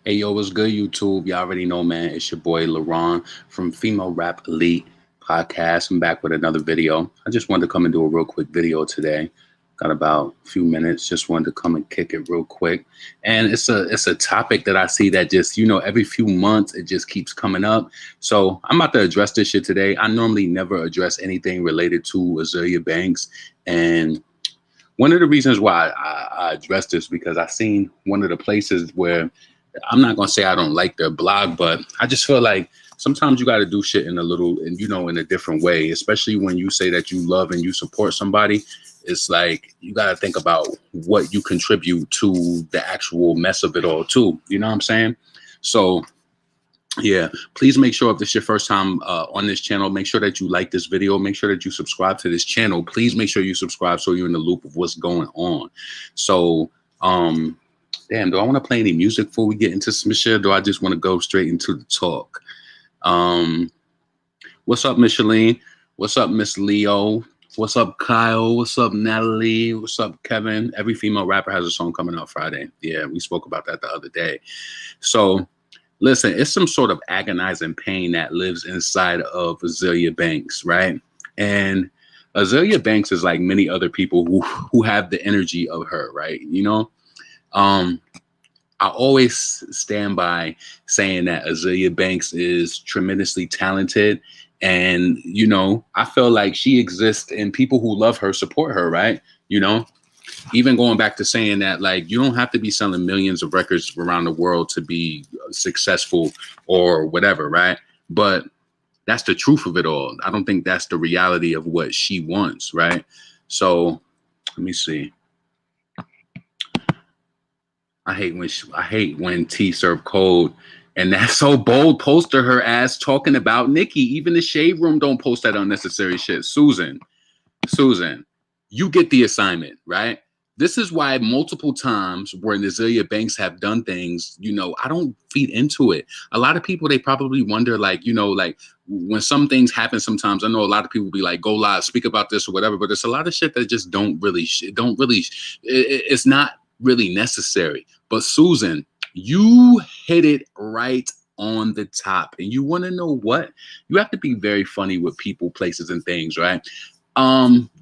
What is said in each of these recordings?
Hey, yo, what's good, YouTube? Y'all already know, man. It's your boy, LaRon from Female Rap Elite Podcast. I'm back with another video. I just wanted to come and do a real quick video today. Got about a few minutes. Just wanted to come and kick it real quick. And it's a topic that I see that just, every few months, it just keeps coming up. So I'm about to address this shit today. I normally never address anything related to Azealia Banks. And one of the reasons why I addressed this because I seen one of the places where I'm not gonna say I don't like their blog, but I just feel like sometimes you got to do shit in a little, and in a different way. Especially when you say that you love and you support somebody, it's like you got to think about what you contribute to the actual mess of it all, too. You know what I'm saying? So, yeah, please make sure if this is your first time on this channel, make sure that you like this video. Make sure that you subscribe to this channel. Please make sure you subscribe so you're in the loop of what's going on. So, damn, do I want to play any music before we get into some shit? Or do I just want to go straight into the talk? What's up, Micheline? What's up, Miss Leo? What's up, Kyle? What's up, Natalie? What's up, Kevin? Every female rapper has a song coming out Friday. Yeah, we spoke about that the other day. So, listen, it's some sort of agonizing pain that lives inside of Azealia Banks, right? And Azealia Banks is like many other people who have the energy of her, right? I always stand by saying that Azealia Banks is tremendously talented. And, I feel like she exists and people who love her support her, right? Even going back to saying that, like, you don't have to be selling millions of records around the world to be successful or whatever, right? But that's the truth of it all. I don't think that's the reality of what she wants, right? So let me see. I hate when T serve cold and that's so bold poster her ass talking about Nicki. Even the Shade Room don't post that unnecessary shit. Susan, you get the assignment, right? This is why multiple times where Azealia Banks have done things, I don't feed into it. A lot of people, they probably wonder, like when some things happen sometimes, I know a lot of people be like, go live, speak about this or whatever, but it's a lot of shit that just it's not really necessary. But Susan, you hit it right on the top. And you want to know what? You have to be very funny with people, places, and things, right?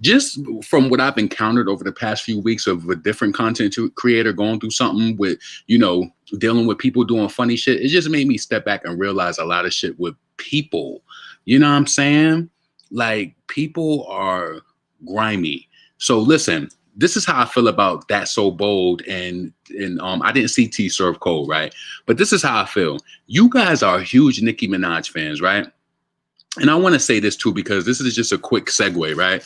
Just from what I've encountered over the past few weeks of a different content creator going through something with, dealing with people doing funny shit, it just made me step back and realize a lot of shit with people. You know what I'm saying? Like, people are grimy. So listen, this is how I feel about That So Bold, and I didn't see T serve cold, right? But this is how I feel. You guys are huge Nicki Minaj fans, right? And I want to say this too, because this is just a quick segue, right?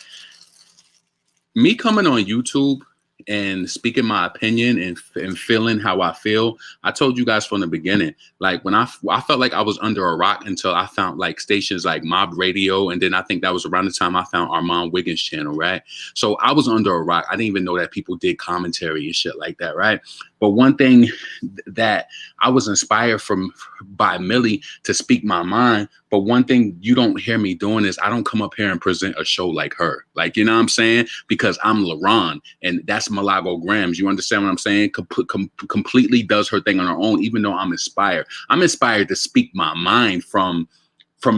Me coming on YouTube and speaking my opinion and feeling how I feel. I told you guys from the beginning, like when I felt like I was under a rock until I found like stations like Mob Radio. And then I think that was around the time I found Armand Wiggins' channel, right? So I was under a rock. I didn't even know that people did commentary and shit like that, right? But one thing that I was inspired by Millie to speak my mind. But one thing you don't hear me doing is I don't come up here and present a show like her. Like, you know what I'm saying? Because I'm LaRon and that's Malago Grams. You understand what I'm saying? Completely does her thing on her own, even though I'm inspired. I'm inspired to speak my mind from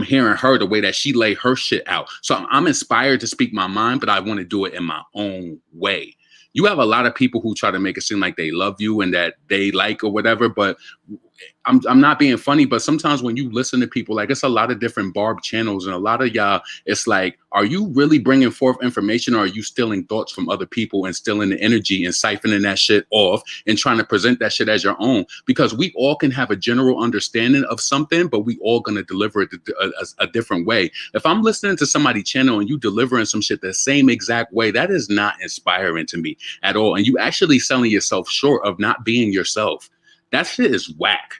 hearing her, the way that she lay her shit out. So I'm inspired to speak my mind, but I want to do it in my own way. You have a lot of people who try to make it seem like they love you and that they like or whatever, but I'm not being funny, but sometimes when you listen to people, like it's a lot of different barb channels and a lot of y'all, it's like, are you really bringing forth information or are you stealing thoughts from other people and stealing the energy and siphoning that shit off and trying to present that shit as your own? Because we all can have a general understanding of something, but we all going to deliver it a different way. If I'm listening to somebody's channel and you delivering some shit the same exact way, that is not inspiring to me at all. And you actually selling yourself short of not being yourself. That shit is whack.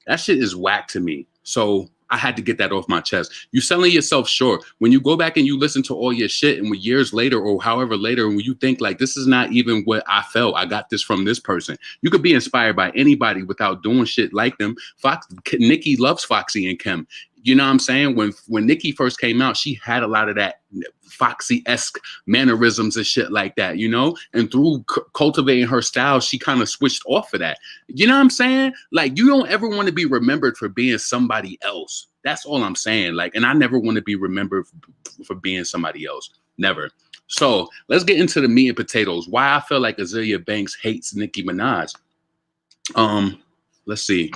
That shit is whack to me. So I had to get that off my chest. You're selling yourself short. When you go back and you listen to all your shit and years later or however later, when you think like, this is not even what I felt, I got this from this person. You could be inspired by anybody without doing shit like them. Nicki loves Foxy and Kim. You know what I'm saying? When Nicki first came out, she had a lot of that Foxy-esque mannerisms and shit like that, you know? And through cultivating her style, she kind of switched off of that. You know what I'm saying? Like, you don't ever want to be remembered for being somebody else. That's all I'm saying. Like, and I never want to be remembered for being somebody else. Never. So let's get into the meat and potatoes. Why I feel like Azealia Banks hates Nicki Minaj. Let's see.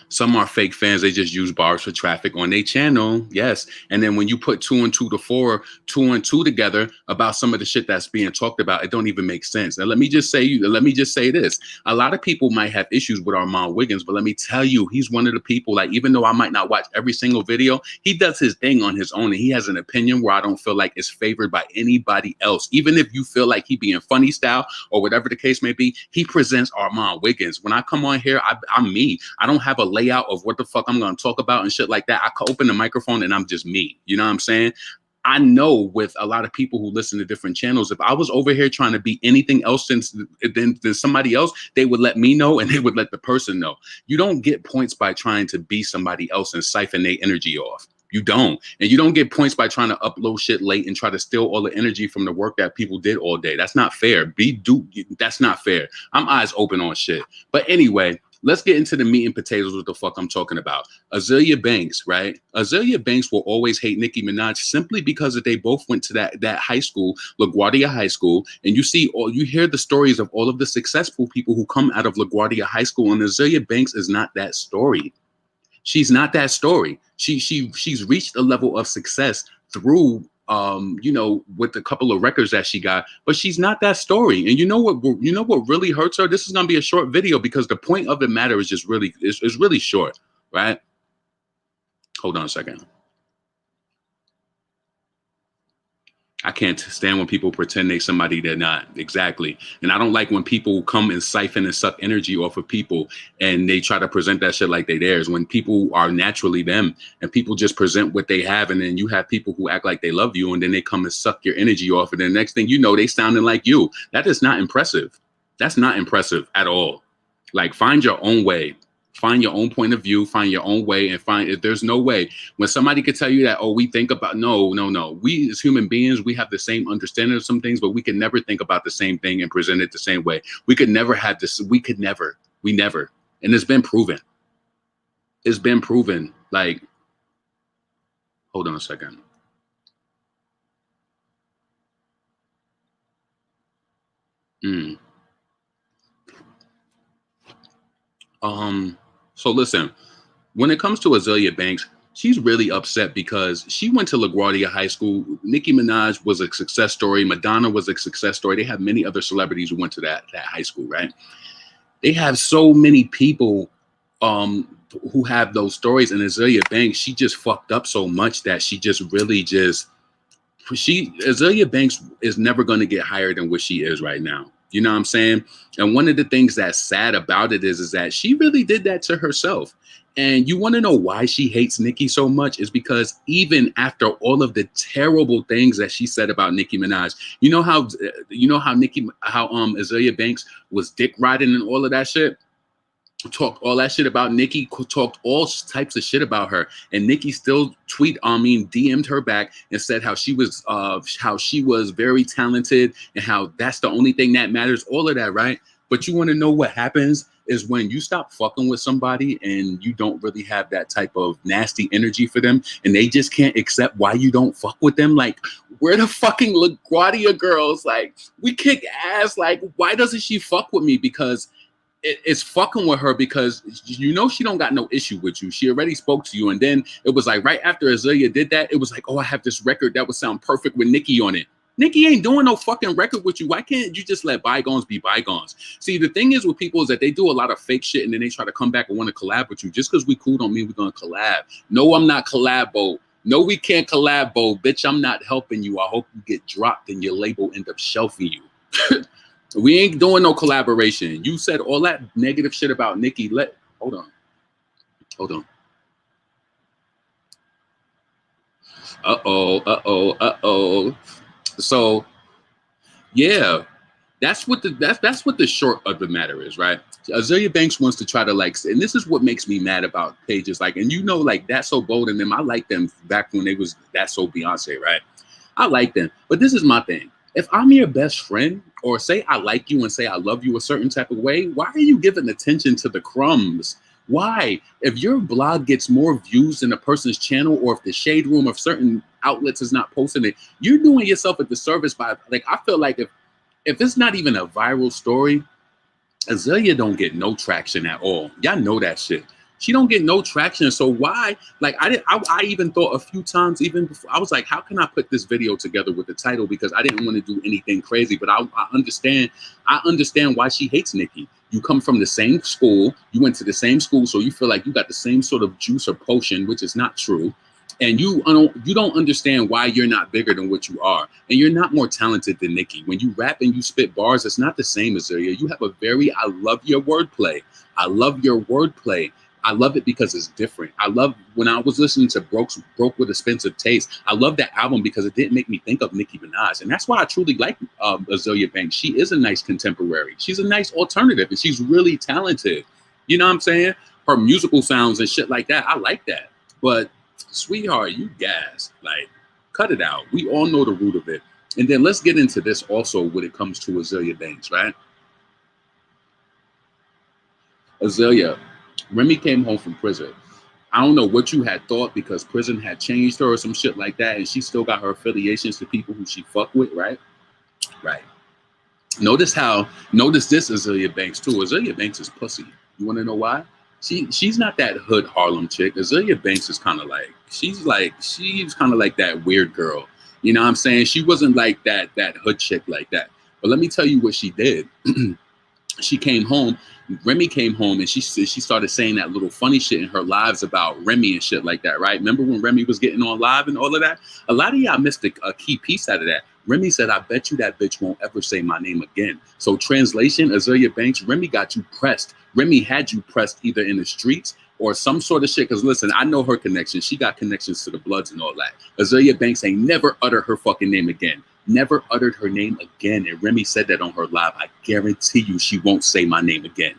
Some are fake fans. They just use bars for traffic on their channel. Yes. And then when you put 2 and 2 to 4, 2 and 2 together about some of the shit that's being talked about, it don't even make sense. And let me just say this. A lot of people might have issues with Armand Wiggins, but let me tell you, he's one of the people, like, even though I might not watch every single video, he does his thing on his own. And he has an opinion where I don't feel like it's favored by anybody else. Even if you feel like he being funny style or whatever the case may be, he presents Armand Wiggins. When I come on here, I'm me. I don't have a layout of what the fuck I'm going to talk about and shit like that. I can open the microphone and I'm just me. You know what I'm saying? I know with a lot of people who listen to different channels, if I was over here trying to be anything else than somebody else, they would let me know and they would let the person know. You don't get points by trying to be somebody else and siphon their energy off. You don't. And you don't get points by trying to upload shit late and try to steal all the energy from the work that people did all day. That's not fair. That's not fair. I'm eyes open on shit. But anyway, let's get into the meat and potatoes, what the fuck I'm talking about. Azealia Banks, right? Azealia Banks will always hate Nicki Minaj simply because they both went to that high school, LaGuardia High School, and you hear the stories of all of the successful people who come out of LaGuardia High School, and Azealia Banks is not that story. She's not that story. She's reached a level of success through with a couple of records that she got, but she's not that story. And you know what really hurts her? This is gonna be a short video because the point of the matter is just really is really short, right? Hold on a second. I can't stand when people pretend they somebody they're not. Exactly. And I don't like when people come and siphon and suck energy off of people and they try to present that shit like they theirs when people are naturally them and people just present what they have. And then you have people who act like they love you and then they come and suck your energy off. And then the next thing you know, they sounding like you. That is not impressive. That's not impressive at all. Like, find your own way. Find your own point of view, find your own way, and if there's no way when somebody could tell you that, oh, we think about, no. We as human beings, we have the same understanding of some things, but we can never think about the same thing and present it the same way. We could never have this. We never. And it's been proven. It's been proven. Like, hold on a second. So listen, when it comes to Azealia Banks, she's really upset because she went to LaGuardia High School. Nicki Minaj was a success story. Madonna was a success story. They have many other celebrities who went to that high school, right? They have so many people who have those stories. And Azealia Banks, she just fucked up so much that Azealia Banks is never going to get higher than what she is right now. You know what I'm saying? And one of the things that's sad about it is that she really did that to herself. And you want to know why she hates Nicki so much is because even after all of the terrible things that she said about Nicki Minaj, you know how Azealia Banks was dick riding and all of that shit? Talked all that shit about Nicki, talked all types of shit about her, and Nicki still DM'd her back and said how she was very talented and how that's the only thing that matters, all of that, right? But you want to know what happens is when you stop fucking with somebody and you don't really have that type of nasty energy for them and they just can't accept why you don't fuck with them. Like, we're the fucking LaGuardia girls. Like, we kick ass. Like, why doesn't she fuck with me? Because it's fucking with her because she don't got no issue with you. She already spoke to you. And then it was like right after Azealia did that, it was like, oh, I have this record that would sound perfect with Nicki on it. Nicki ain't doing no fucking record with you. Why can't you just let bygones be bygones? See, the thing is with people is that they do a lot of fake shit and then they try to come back and want to collab with you. Just because we cool don't mean we're going to collab. No, I'm not collabo. No, we can't collabo. Bitch, I'm not helping you. I hope you get dropped and your label end up shelving you. We ain't doing no collaboration. You said all that negative shit about Nicki. Hold on. Uh-oh. So, yeah. That's what the short of the matter is, right? Azealia Banks wants to try to like, and this is what makes me mad about pages like, and you know, like That's So Bold and them. I like them back when they was That's So Beyonce, right? I like them, but this is my thing. If I'm your best friend, or say I like you and say I love you a certain type of way, why are you giving attention to the crumbs? Why? If your blog gets more views than a person's channel, or if the shade room of certain outlets is not posting it, you're doing yourself a disservice by like. I feel like if it's not even a viral story, Azealia don't get no traction at all. Y'all know that shit. She don't get no traction. So why? Like I even thought a few times, even before, I was like, how can I put this video together with the title? Because I didn't want to do anything crazy. But I understand. I understand why she hates Nicki. You come from the same school. You went to the same school, so you feel like you got the same sort of juice or potion, which is not true. And you don't understand why you're not bigger than what you are, and you're not more talented than Nicki. When you rap and you spit bars, it's not the same as Azealia. You have a very, I love your wordplay. I love your wordplay. I love it because it's different. I love when I was listening to Broke with Expensive Taste. I love that album because it didn't make me think of Nicki Minaj, and that's why I truly like Azealia Banks. She is a nice contemporary. She's a nice alternative, and she's really talented. You know what I'm saying? Her musical sounds and shit like that. I like that, but sweetheart, you gas. Like, cut it out. We all know the root of it. And then let's get into this also when it comes to Azealia Banks, right? Azealia, Remy came home from prison. I don't know what you had thought because prison had changed her or some shit like that, and she still got her affiliations to people who she fuck with, right? Right. Notice this Azealia Banks too. Azealia Banks is pussy. You want to know why? She's not that hood Harlem chick. Azealia Banks is kind of like she's kind of like that weird girl. You know what I'm saying? She wasn't like that hood chick like that. But let me tell you what she did. She came home. Remy came home and she started saying that little funny shit in her lives about Remy and shit like that, right? Remember when Remy was getting on live and all of that? A lot of y'all missed a key piece out of that. Remy said, I bet you that bitch won't ever say my name again. So translation, Azealia Banks, Remy got you pressed. Remy had you pressed either in the streets or some sort of shit. Because listen, I know her connections. She got connections to the Bloods and all that. Azealia Banks ain't never utter her fucking name again. Never uttered her name again. And Remy said that on her live. I guarantee you she won't say my name again.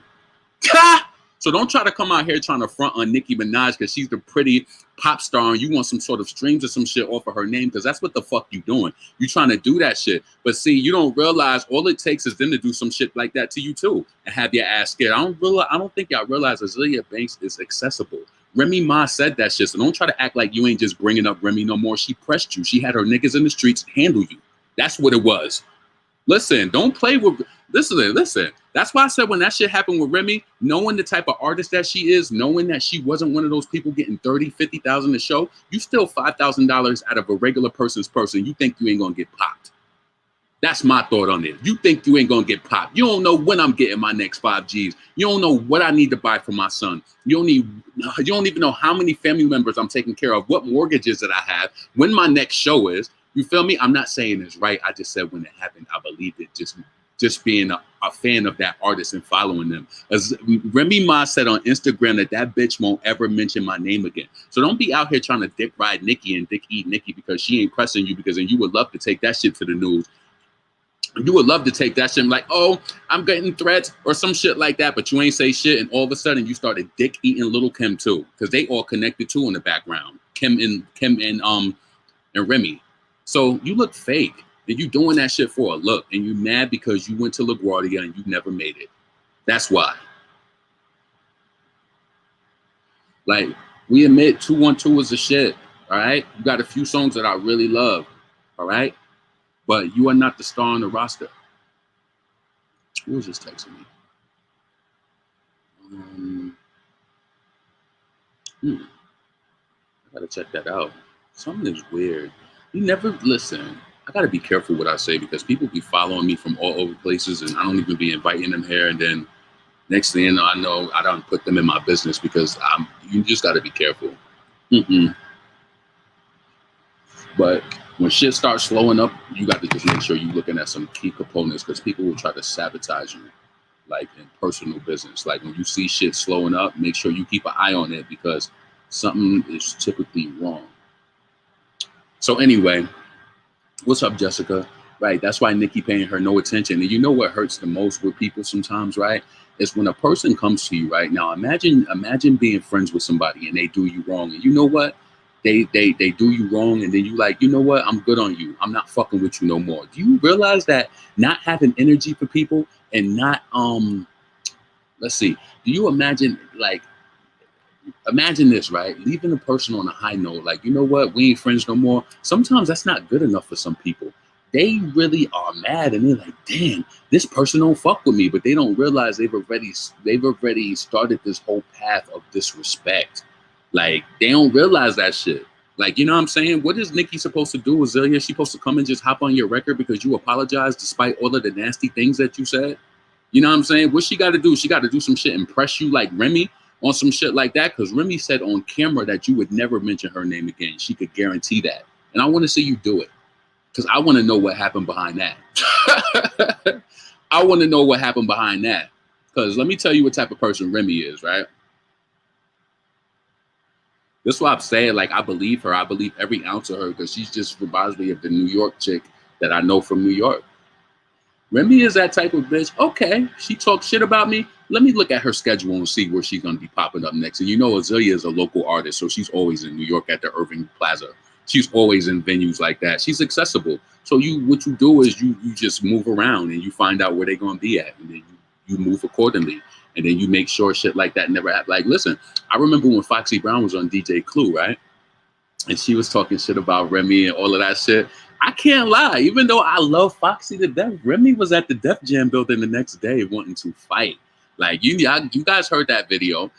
So don't try to come out here trying to front on Nicki Minaj because she's the pretty pop star and you want some sort of streams or some shit off of her name because that's what the fuck you doing. You trying to do that shit. But see, you don't realize all it takes is them to do some shit like that to you too and have your ass scared. I don't think y'all realize Azealia Banks is accessible. Remy Ma said that shit. So don't try to act like you ain't just bringing up Remy no more. She pressed you. She had her niggas in the streets handle you. That's what it was. Listen, don't play with, listen. That's why I said when that shit happened with Remy, knowing the type of artist that she is, knowing that she wasn't one of those people getting 30, 50,000 a show, you still $5,000 out of a regular person's person. You think you ain't gonna get popped. That's my thought on it. You think you ain't gonna get popped. You don't know when I'm getting my next 5Gs. You don't know what I need to buy for my son. You don't even know how many family members I'm taking care of, what mortgages that I have, when my next show is. You feel me? I'm not saying it's right. I just said when it happened, I believed it. Just being a fan of that artist and following them. As Remy Ma said on Instagram that bitch won't ever mention my name again. So don't be out here trying to dick ride Nicki and dick eat Nicki because she ain't pressing you because then you would love to take that shit to the news. You would love to take that shit and like, oh, I'm getting threats or some shit like that, but you ain't say shit, and all of a sudden you started dick eating Little Kim too, because they all connected too in the background. Kim and Remy. So you look fake, and you doing that shit for a look, and you mad because you went to LaGuardia and you never made it. That's why. Like, we admit 212 is a shit, all right? You got a few songs that I really love, all right? But you are not the star on the roster. Who was just texting me? I gotta check that out. Something is weird. You never listen. I gotta be careful what I say because people be following me from all over places, and I don't even be inviting them here. And then next thing you know, I don't put them in my business because you just gotta be careful. But when shit starts slowing up, you got to just make sure you're looking at some key components because people will try to sabotage you, like in personal business. Like when you see shit slowing up, make sure you keep an eye on it because something is typically wrong. So anyway, what's up, Jessica? Right. That's why Nicki paying her no attention. And you know what hurts the most with people sometimes, right? Is when a person comes to you right now. Imagine being friends with somebody and they do you wrong. And you know what? They do you wrong, and then you like, you know what? I'm good on you. I'm not fucking with you no more. Do you realize that not having energy for people and not let's see. Do you imagine like imagine this, right? Leaving a person on a high note, like, you know what, we ain't friends no more. Sometimes that's not good enough for some people. They really are mad and they're like, damn, this person don't fuck with me, but they don't realize they've already started this whole path of disrespect. Like, they don't realize that shit. Like, you know what I'm saying? What is Nicki supposed to do, Azealia? She supposed to come and just hop on your record because you apologized despite all of the nasty things that you said? You know what I'm saying? What she got to do? She got to do some shit, impress you like Remy on some shit like that, because Remy said on camera that you would never mention her name again. She could guarantee that. And I want to see you do it, because I want to know what happened behind that. I want to know what happened behind that. Because let me tell you what type of person Remy is, right? That's why I'm saying, like, I believe her. I believe every ounce of her, because she's just reminds me of the New York chick that I know from New York. Remy is that type of bitch. Okay, she talks shit about me. Let me look at her schedule and see where she's going to be popping up next. And you know, Azealia is a local artist, so she's always in New York at the Irving Plaza. She's always in venues like that. She's accessible. So what you do is you just move around and you find out where they're going to be at, and then you move accordingly. And then you make sure shit like that never happens. Like, listen, I remember when Foxy Brown was on DJ Clue, right? And she was talking shit about Remy and all of that shit. I can't lie. Even though I love Foxy to death, Remy was at the Def Jam building the next day wanting to fight. Like, you guys heard that video.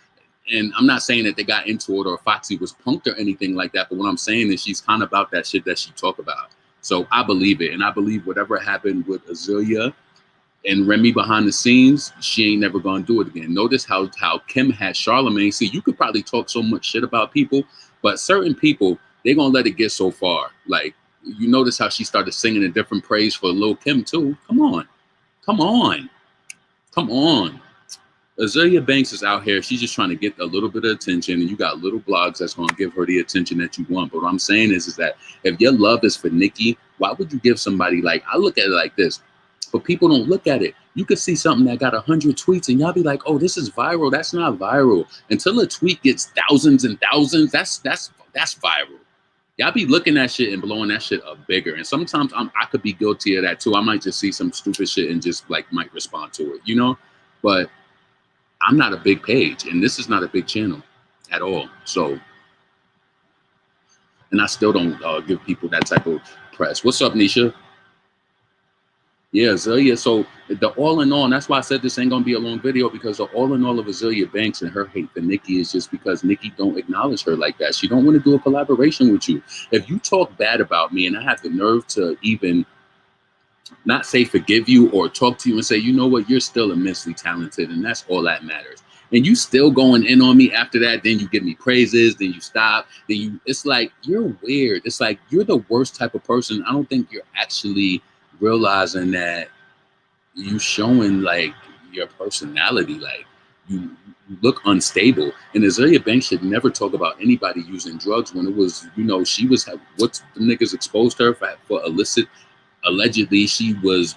And I'm not saying that they got into it or Foxy was punked or anything like that. But what I'm saying is she's kind of about that shit that she talk about. So I believe it. And I believe whatever happened with Azealia and Remy behind the scenes, she ain't never gonna do it again. Notice how Kim had Charlamagne. See, you could probably talk so much shit about people, but certain people, they're gonna let it get so far. Like, you notice how she started singing a different praise for Lil Kim too. Come on. Come on. Come on. Azealia Banks is out here. She's just trying to get a little bit of attention, and you got little blogs that's going to give her the attention that you want. But what I'm saying is that if your love is for Nicki, why would you give somebody, like, I look at it like this, but people don't look at it. You could see something that got 100 tweets and y'all be like, oh, this is viral. That's not viral. Until a tweet gets thousands and thousands, that's viral. Y'all be looking at shit and blowing that shit up bigger. And sometimes I could be guilty of that too. I might just see some stupid shit and just like might respond to it, you know? But I'm not a big page, and this is not a big channel at all. So, and I still don't give people that type of press. What's up, Nisha? Yeah, Azealia. So the all in all, and that's why I said this ain't gonna be a long video, because the all in all of Azealia Banks and her hate for Nicki is just because Nicki don't acknowledge her like that. She don't want to do a collaboration with you. If you talk bad about me and I have the nerve to even not say forgive you or talk to you and say, you know what, you're still immensely talented, and that's all that matters. And you still going in on me after that, then you give me praises, then you stop, it's like, you're weird. It's like, you're the worst type of person. I don't think you're actually realizing that you showing like your personality, like you look unstable. And Azealia Banks should never talk about anybody using drugs when it was, you know, she was, what the niggas exposed her for illicit. Allegedly, she was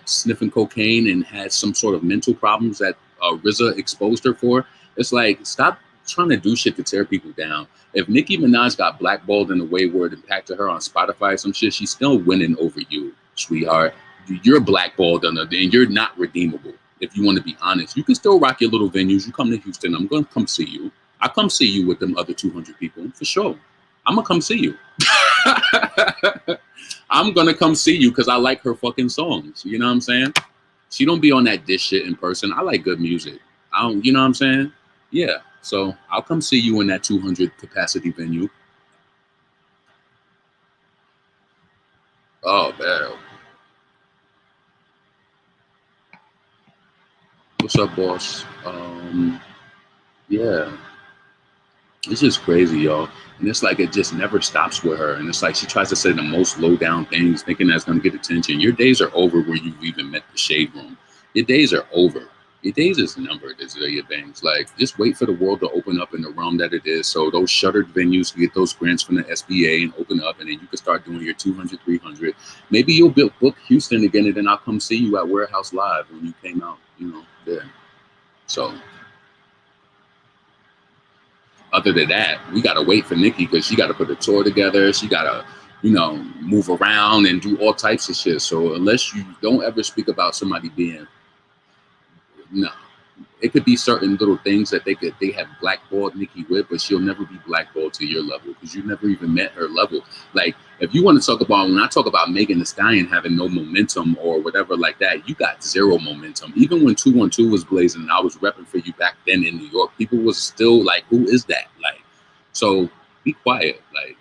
sniffing cocaine and had some sort of mental problems that RZA exposed her for. It's like, stop trying to do shit to tear people down. If Nicki Minaj got blackballed in a way where it impacted her on Spotify or some shit, she's still winning over you, sweetheart. You're blackballed and you're not redeemable. If you want to be honest, you can still rock your little venues. You come to Houston, I'm going to come see you. I'll come see you with them other 200 people for sure. I'm going to come see you. I'm going to come see you because I like her fucking songs. You know what I'm saying? She don't be on that dish shit in person. I like good music. You know what I'm saying? Yeah. So I'll come see you in that 200 capacity venue. Oh, man. What's up, boss? Yeah. It's just crazy, y'all. And it's like it just never stops with her. And it's like she tries to say the most low down things, thinking that's going to get attention. Your days are over where you've even met the shade room. Your days are over. Your days is numbered, Azealia Banks. Like, just wait for the world to open up in the realm that it is. So those shuttered venues get those grants from the SBA and open up, and then you can start doing your 200, 300. Maybe you'll book Houston again, and then I'll come see you at Warehouse Live when you came out, there. So other than that, we got to wait for Nicki because she got to put a tour together. She got to, move around and do all types of shit. So unless you don't ever speak about somebody being, no, it could be certain little things that they have blackballed Nicki with, but she'll never be blackballed to your level because you never even met her level. Like, if you want to talk about, when I talk about Megan Thee Stallion having no momentum or whatever like that, you got zero momentum. Even when 212 was blazing and I was repping for you back then in New York, people was still like, who is that? Like, so be quiet. Like,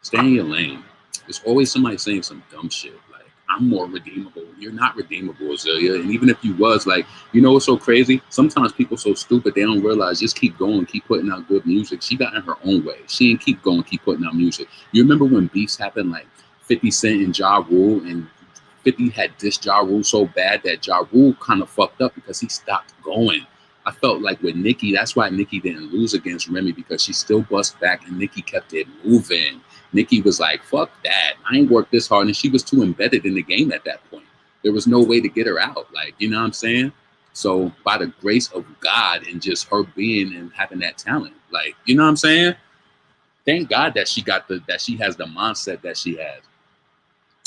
stay in your lane. There's always somebody saying some dumb shit. Like, I'm more redeemable. You're not redeemable, Azealia. And even if you was, like, what's so crazy? Sometimes people so stupid they don't realize. Just keep going, keep putting out good music. She got in her own way. She didn't keep going, keep putting out music. You remember when beefs happened, like 50 Cent and Ja Rule, and 50 had dissed Ja Rule so bad that Ja Rule kind of fucked up because he stopped going. I felt like with Nicki, that's why Nicki didn't lose against Remy, because she still bust back and Nicki kept it moving. Nicki was like, fuck that. I ain't worked this hard. And she was too embedded in the game at that point. There was no way to get her out. Like, you know what I'm saying? So by the grace of God and just her being and having that talent, like, you know what I'm saying? Thank God that she has the mindset that she has.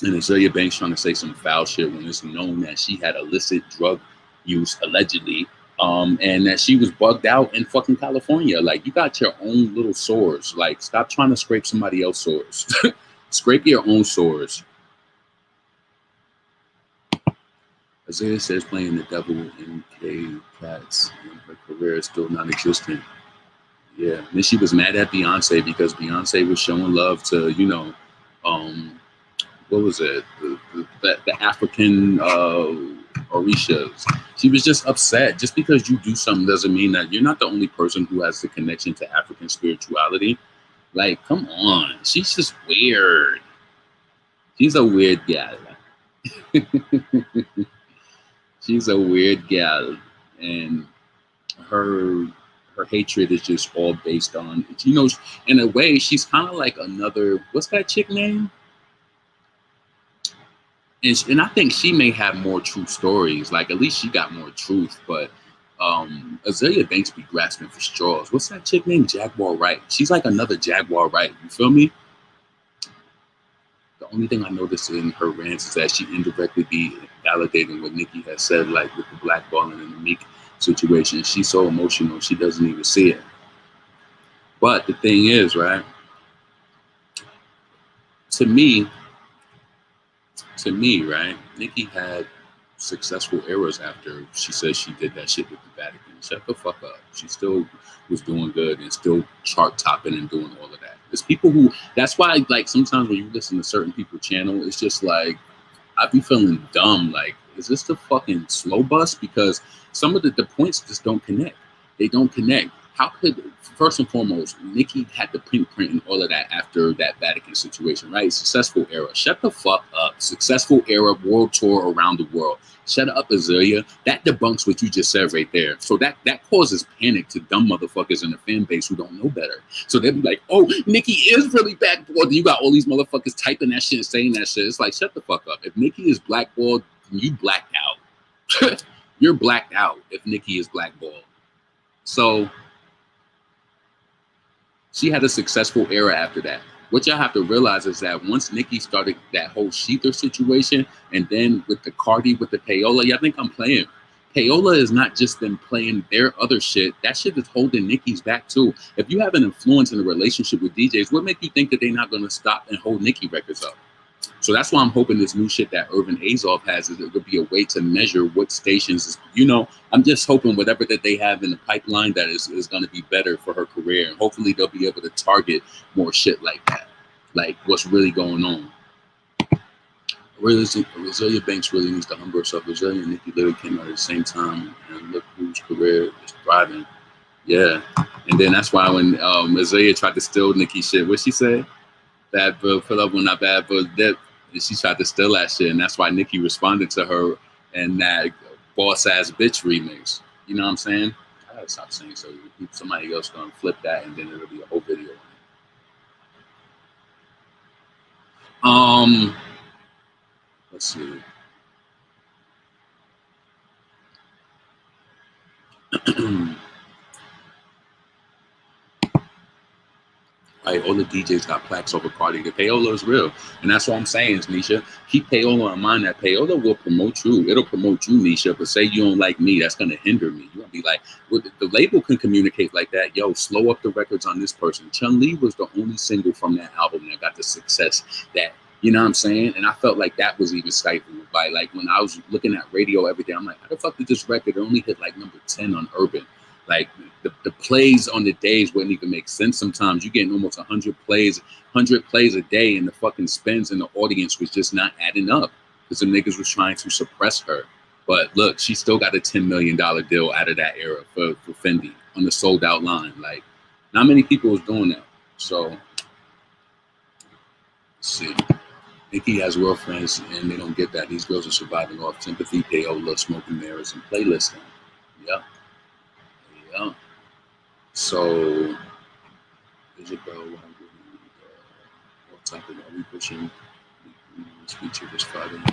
And Azealia Banks trying to say some foul shit when it's known that she had illicit drug use, allegedly, and that she was bugged out in fucking California. Like, you got your own little sores. Like, stop trying to scrape somebody else's sores. Scrape your own sores. Azealia says playing the devil in K-Cats and her career is still non-existent. Yeah. And then she was mad at Beyonce because Beyonce was showing love to, what was it? The African Orishas. She was just upset. Just because you do something doesn't mean that you're not the only person who has the connection to African spirituality. Like, come on. She's just weird. She's a weird gal. She's a weird gal. And her hatred is just all based on, in a way, she's kind of like another, what's that chick name? And I think she may have more true stories. Like, at least she got more truth. But Azealia Banks be grasping for straws. What's that chick named? Jaguar Wright. She's like another Jaguar Wright. You feel me? The only thing I noticed in her rants is that she indirectly be validating what Nicki has said, like with the blackballing and the Meek situation. She's so emotional, she doesn't even see it. But the thing is, right? To me, right, Nicki had successful eras after she said she did that shit with the Vatican. Shut the fuck up. She still was doing good and still chart topping and doing all of that. There's people who, that's why, like, sometimes when you listen to certain people's channel, it's just like, I be feeling dumb. Like, is this the fucking slow bus? Because some of the points just don't connect. They don't connect. How could, first and foremost, Nicki had the pink print and all of that after that Vatican situation, right? Successful era. Shut the fuck up. Successful era, world tour around the world. Shut up, Azealia. That debunks what you just said right there. So that causes panic to dumb motherfuckers in the fan base who don't know better. So they'll be like, oh, Nicki is really blackballed. You got all these motherfuckers typing that shit and saying that shit. It's like, shut the fuck up. If Nicki is blackballed, you blacked out. You're blacked out if Nicki is blackballed. So she had a successful era after that. What y'all have to realize is that once Nicki started that whole Sheether situation, and then with the Cardi, with the Payola, y'all think I'm playing. Payola is not just them playing their other shit. That shit is holding Nicki's back too. If you have an influence in a relationship with DJs, what make you think that they're not going to stop and hold Nicki records up? So that's why I'm hoping this new shit that Irvin Azoff has is it would be a way to measure what stations is, I'm just hoping whatever that they have in the pipeline that is going to be better for her career. And hopefully they'll be able to target more shit like that. Like what's really going on. Azealia Banks really needs to humble herself. Azealia and Nicki literally came out at the same time, and look whose career is thriving. Yeah. And then that's why when Azealia tried to steal Nicki's shit, what she say? Bad bro, pull up when not bad bro, dip. And she tried to steal that shit, and that's why Nicki responded to her and that Boss Ass Bitch remix. You know what I'm saying? I gotta stop saying so. Somebody else gonna flip that, and then it'll be a whole video. Let's see. Like all the DJs got plaques over Cardi. The payola is real, and that's what I'm saying, is Nisha. Keep payola in mind. That payola will promote you. It'll promote you, Nisha. But say you don't like me, that's gonna hinder me. You're gonna be like, well, the label can communicate like that. Yo, slow up the records on this person. Chun-Li was the only single from that album that got the success that. You know what I'm saying? And I felt like that was even stifled by, like, when I was looking at radio every day, I'm like, how the fuck did this record only hit like number 10 on Urban? Like the plays on the days wouldn't even make sense. Sometimes you getting almost 100 plays a day, and the fucking spins in the audience was just not adding up because the niggas was trying to suppress her. But look, she still got a $10 million deal out of that era for Fendi on the sold out line. Like, not many people was doing that. So let's see. Nicki has girlfriends and they don't get that. These girls are surviving off sympathy, payola, smoking mirrors, and playlisting. Yep. Yeah. So, there's a girl what topic are we pushing? Speech this Friday.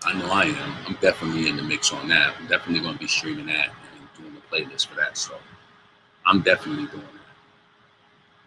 I know I am. I'm definitely in the mix on that. I'm definitely going to be streaming that and doing a playlist for that. So, I'm definitely doing that.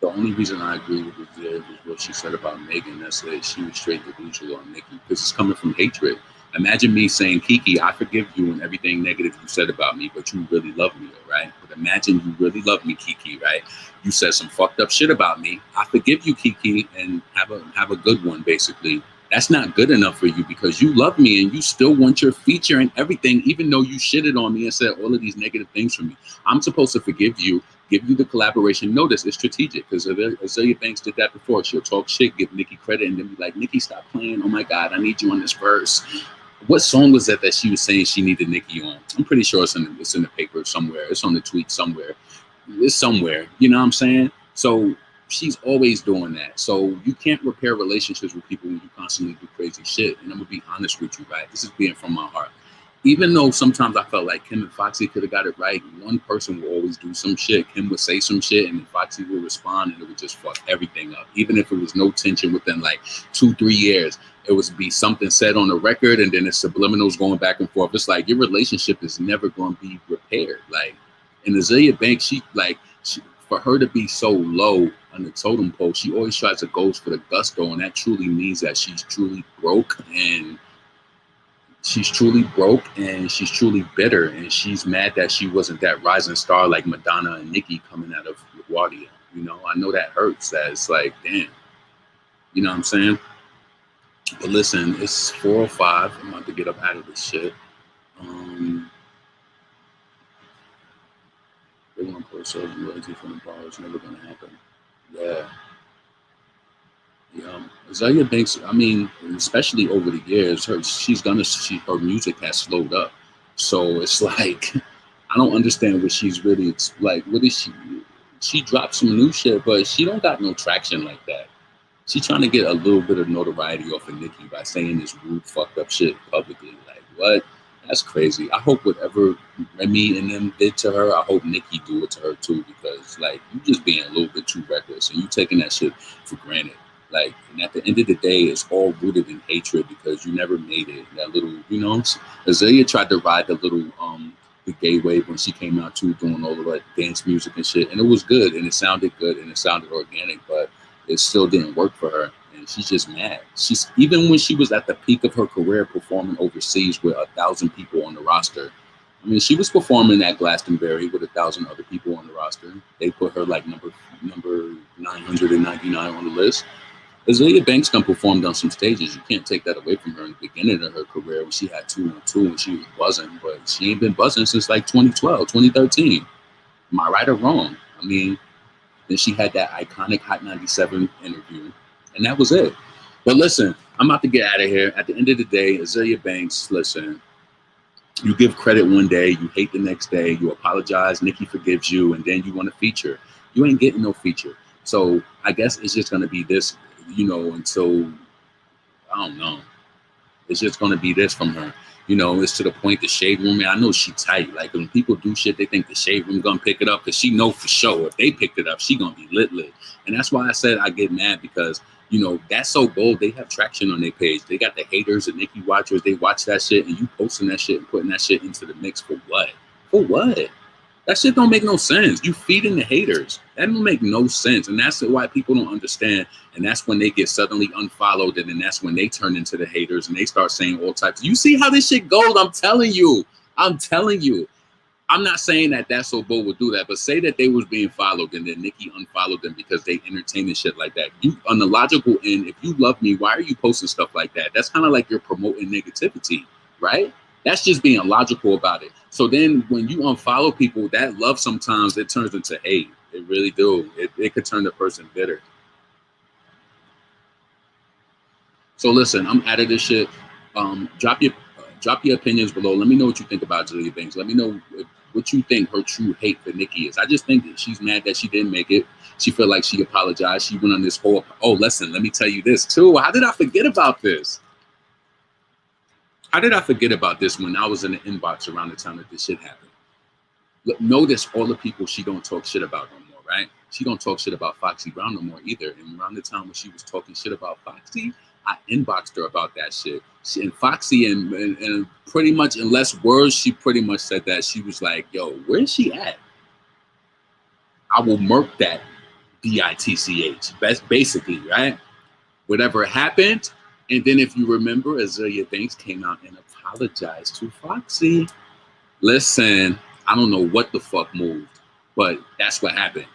The only reason I agree with it is what she said about Megan. That's that she was straight delusional on Nicki because it's coming from hatred. Imagine me saying, Kiki, I forgive you and everything negative you said about me, but you really love me, right? But imagine you really love me, Kiki, right? You said some fucked up shit about me. I forgive you, Kiki, and have a good one, basically. That's not good enough for you because you love me and you still want your feature and everything, even though you shitted on me and said all of these negative things from me. I'm supposed to forgive you, give you the collaboration. Notice it's strategic because Azealia Banks did that before. She'll talk shit, give Nicki credit, and then be like, Nicki, stop playing. Oh my God, I need you on this verse. What song was that she was saying she needed Nicki on? I'm pretty sure it's in the paper somewhere. It's on the tweet somewhere. It's somewhere. You know what I'm saying? So she's always doing that. So you can't repair relationships with people when you constantly do crazy shit. And I'm gonna be honest with you, right? This is being from my heart. Even though sometimes I felt like Kim and Foxy could have got it right, one person will always do some shit. Kim would say some shit and then Foxy would respond and it would just fuck everything up. Even if it was no tension within like 2-3 years, it would be something said on the record and then it's subliminals going back and forth. It's like your relationship is never going to be repaired. Like, in Azealia Banks, for her to be so low on the totem pole, she always tries to go for the gusto, and that truly means that she's truly broke and she's truly bitter, and she's mad that she wasn't that rising star like Madonna and Nicki coming out of LaGuardia. You know, I know that hurts. That it's like, damn. You know what I'm saying? But listen, it's 4:05. I'm about to get up out of this shit. They want to put ourselves in royalty from the bar. It's never going to happen. Yeah. Yeah. Azealia Banks, I mean, especially over the years, her music has slowed up. So it's like, I don't understand what she's really, like, what is she dropped some new shit, but she don't got no traction like that. She's trying to get a little bit of notoriety off of Nicki by saying this rude, fucked up shit publicly. Like, what? That's crazy. I hope whatever Remy and them did to her, I hope Nicki do it to her too, because like you just being a little bit too reckless and you taking that shit for granted. Like, and at the end of the day, it's all rooted in hatred because you never made it. That little, you know, Azealia tried to ride the little the gay wave when she came out too, doing all of that dance music and shit, and it was good and it sounded good and it sounded organic, but it still didn't work for her. She's just mad. She's even when she was at the peak of her career performing overseas with 1,000 people on the roster. I mean, she was performing at Glastonbury with 1,000 other people on the roster. They put her like number 999 on the list. Azealia Banks can perform on some stages. You can't take that away from her in the beginning of her career when she had 212 and she was buzzing, but she ain't been buzzing since like 2012, 2013. Am I right or wrong? I mean, then she had that iconic Hot 97 interview. And that was it. But listen, I'm about to get out of here. At the end of the day, Azealia Banks, listen, you give credit one day, you hate the next day, you apologize, Nicki forgives you, and then you want a feature. You ain't getting no feature. So I guess it's just going to be this, you know, until, I don't know. It's just going to be this from her. You know, it's to the point the shade room, man, I know she tight. Like when people do shit, they think the shade room gonna pick it up because she know for sure if they picked it up, she gonna be lit. And that's why I said I get mad because, you know, that's so bold. They have traction on their page. They got the haters and Nicki watchers. They watch that shit and you posting that shit and putting that shit into the mix for what? For what? That shit don't make no sense. You feeding the haters. That don't make no sense. And that's why people don't understand. And that's when they get suddenly unfollowed. And then that's when they turn into the haters and they start saying all types. You see how this shit goes? I'm telling you. I'm telling you. I'm not saying that That's So Bold would do that, but say that they was being followed and then Nicki unfollowed them because they entertaining shit like that. You, on the logical end, if you love me, why are you posting stuff like that? That's kind of like you're promoting negativity, right? That's just being logical about it. So then when you unfollow people, that love sometimes it turns into hate. It really do. It could turn the person bitter. So listen, I'm out of this shit. Drop your opinions below. Let me know what you think about Azealia Banks. Let me know what you think her true hate for Nicki is. I just think that she's mad that she didn't make it. She felt like she apologized. She went on this whole, oh, listen, let me tell you this too. How did I forget about this? How did I forget about this when I was in the inbox around the time that this shit happened? Look, notice all the people she don't talk shit about no more, right? She don't talk shit about Foxy Brown no more either. And around the time when she was talking shit about Foxy, I inboxed her about that shit. And Foxy, and pretty much in less words, she pretty much said that. She was like, yo, where's she at? I will murk that bitch. That's basically, right? Whatever happened. And then if you remember, Azealia Banks came out and apologized to Foxy. Listen, I don't know what the fuck moved, but that's what happened.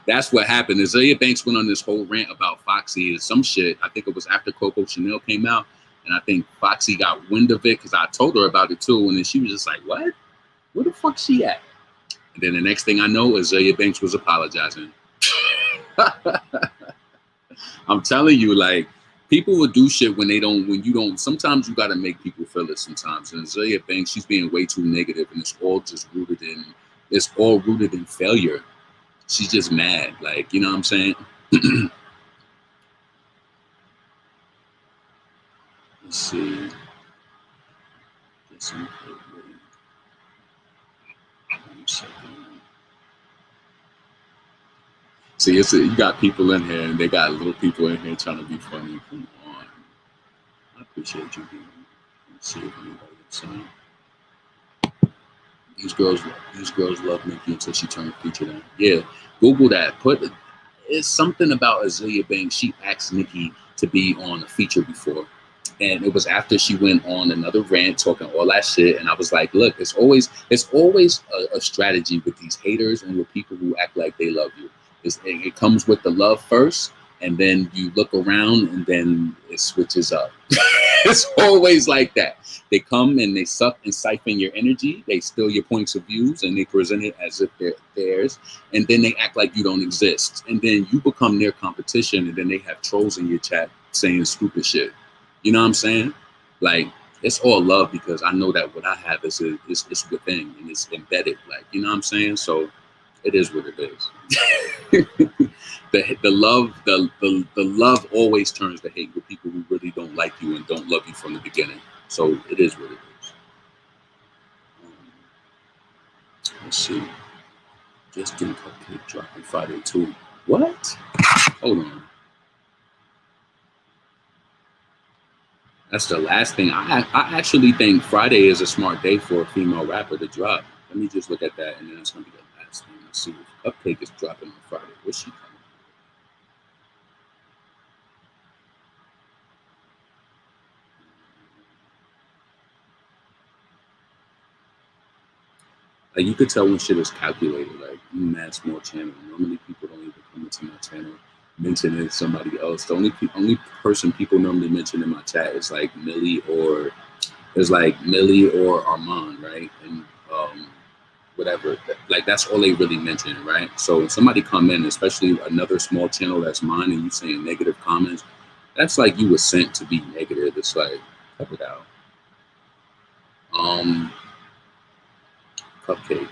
That's what happened. Azealia Banks went on this whole rant about Foxy and some shit. I think it was after Coco Chanel came out. And I think Foxy got wind of it because I told her about it too. And then she was just like, what? Where the fuck she at? And then the next thing I know, Azealia Banks was apologizing. I'm telling you, like, people will do shit when you don't. Sometimes you got to make people feel it sometimes. And Azealia Banks, she's being way too negative, and it's all rooted in failure. She's just mad, like, you know what I'm saying? Let's see. See, you got people in here, and they got little people in here trying to be funny. Come on, I appreciate you being here. Let's see if anybody is saying. These girls love Nicki until she turned feature them. Yeah, Google that. It's something about Azealia Banks. She asked Nicki to be on a feature before, and it was after she went on another rant talking all that shit. And I was like, look, it's always a strategy with these haters and with people who act like they love you. It comes with the love first, and then you look around, and then it switches up. It's always like that. They come and they suck and siphon your energy. They steal your points of views and they present it as if they're theirs. And then they act like you don't exist. And then you become their competition. And then they have trolls in your chat saying stupid shit. You know what I'm saying? Like, it's all love because I know that what I have is within and it's embedded. Like, you know what I'm saying? So it is what it is. the love always turns to hate with people who really don't like you and don't love you from the beginning. So it is what it is. Let's see. Just do Cupcake dropping Friday too. What? Hold on. That's the last thing. I actually think Friday is a smart day for a female rapper to drop. Let me just look at that, and then it's gonna be the last thing. Let's see if Cupcake is dropping on Friday. What's she coming? Like, you could tell when shit is calculated. Like, you mad small channel. Normally people don't even come into my channel mention it somebody else. The only person people normally mention in my chat is like Millie or Armand, right? And whatever. Like, that's all they really mention, right? So if somebody come in, especially another small channel that's mine, and you saying negative comments, that's like you were sent to be negative. It's like, cut it out. Cupcake.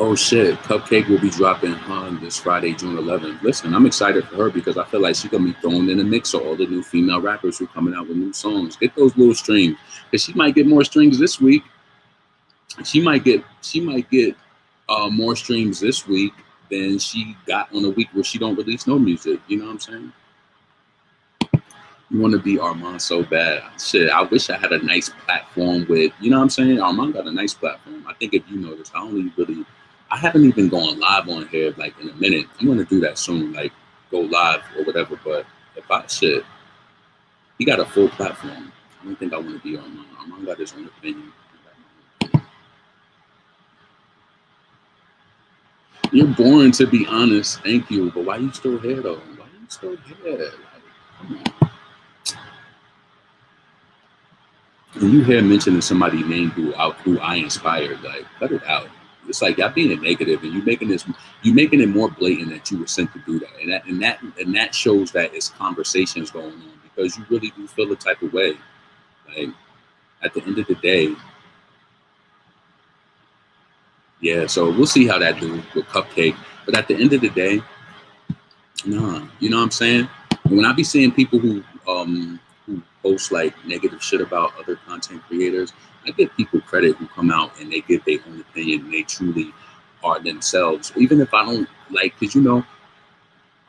Oh shit, Cupcake will be dropping on this Friday, June 11th. Listen, I'm excited for her because I feel like she's gonna be thrown in the mix of all the new female rappers who are coming out with new songs. Get those little streams. Because she might get more streams this week. She might get more streams this week than she got on a week where she don't release no music. You know what I'm saying? You want to be Armand so bad. Shit, I wish I had a nice platform with, you know what I'm saying? Armand got a nice platform. I think if you notice, I haven't even gone live on here like in a minute. I'm going to do that soon, like go live or whatever. But he got a full platform. I don't think I want to be Armand. Armand got his own opinion. You're boring, to be honest. Thank you. But why you still here, though? Why you still here? Like, come on. When you hear mentioning somebody's name who I inspired, like, cut it out. It's like y'all being negative, and you making it more blatant that you were sent to do that, and that shows that it's conversations going on because you really do feel a type of way. Like at the end of the day, yeah. So we'll see how that do with Cupcake. But at the end of the day, nah, you know what I'm saying? And when I be seeing people who post like negative shit about other content creators, I give people credit who come out and they give their own opinion and they truly are themselves. Even if I don't like, because you know,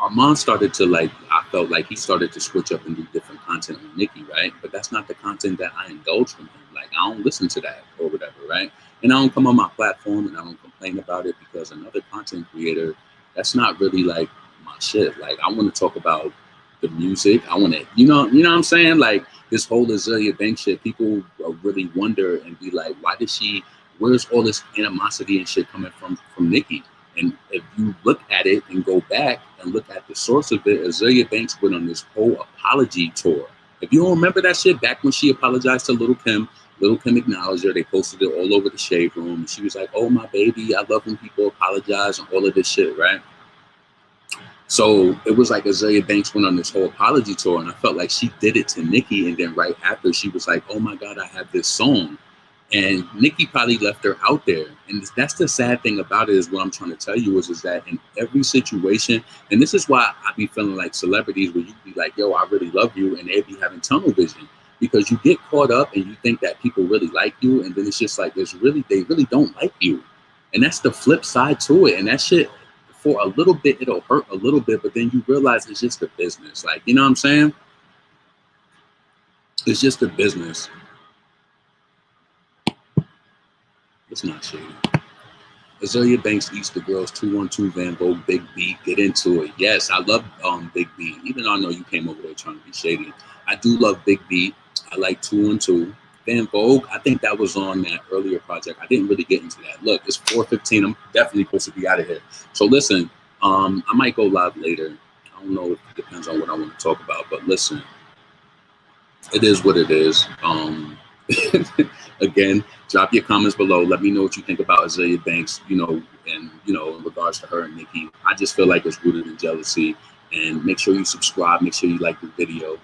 Armand started to like, I felt like he started to switch up and do different content on Nicki, right? But that's not the content that I indulge from him. Like I don't listen to that or whatever, right? And I don't come on my platform and I don't complain about it because another content creator, that's not really like my shit. Like I want to talk about the music. I want to, you know what I'm saying? Like this whole Azealia Banks shit, people really wonder and be like, where's all this animosity and shit coming from Nicki? And if you look at it and go back and look at the source of it, Azealia Banks went on this whole apology tour. If you don't remember that shit, back when she apologized to Little Kim acknowledged her. They posted it all over the Shade Room. And she was like, oh, my baby, I love when people apologize and all of this shit, right? So it was like Azealia Banks went on this whole apology tour, and I felt like she did it to Nicki, and then right after she was like, oh my God, I have this song. And Nicki probably left her out there. And that's the sad thing about it, is what I'm trying to tell you is that in every situation, and this is why I be feeling like celebrities where you be like, yo, I really love you, and they be having tunnel vision. Because you get caught up and you think that people really like you, and then it's just like they really don't like you. And that's the flip side to it. And that shit, for a little bit, it'll hurt a little bit, but then you realize it's just a business. Like, you know what I'm saying? It's just a business. It's not shady. Azealia Banks eats the girls 212 Van Vogue Big B. Get into it. Yes, I love Big B. Even though I know you came over there trying to be shady, I do love Big B. I like 212 Van Vogue. I think that was on that earlier project. I didn't really get into that. Look, it's 4:15. I'm definitely supposed to be out of here. So listen, I might go live later. I don't know. It depends on what I want to talk about. But listen, it is what it is. Again, drop your comments below. Let me know what you think about Azealia Banks, and in regards to her and Nicki. I just feel like it's rooted in jealousy. And make sure you subscribe. Make sure you like the video.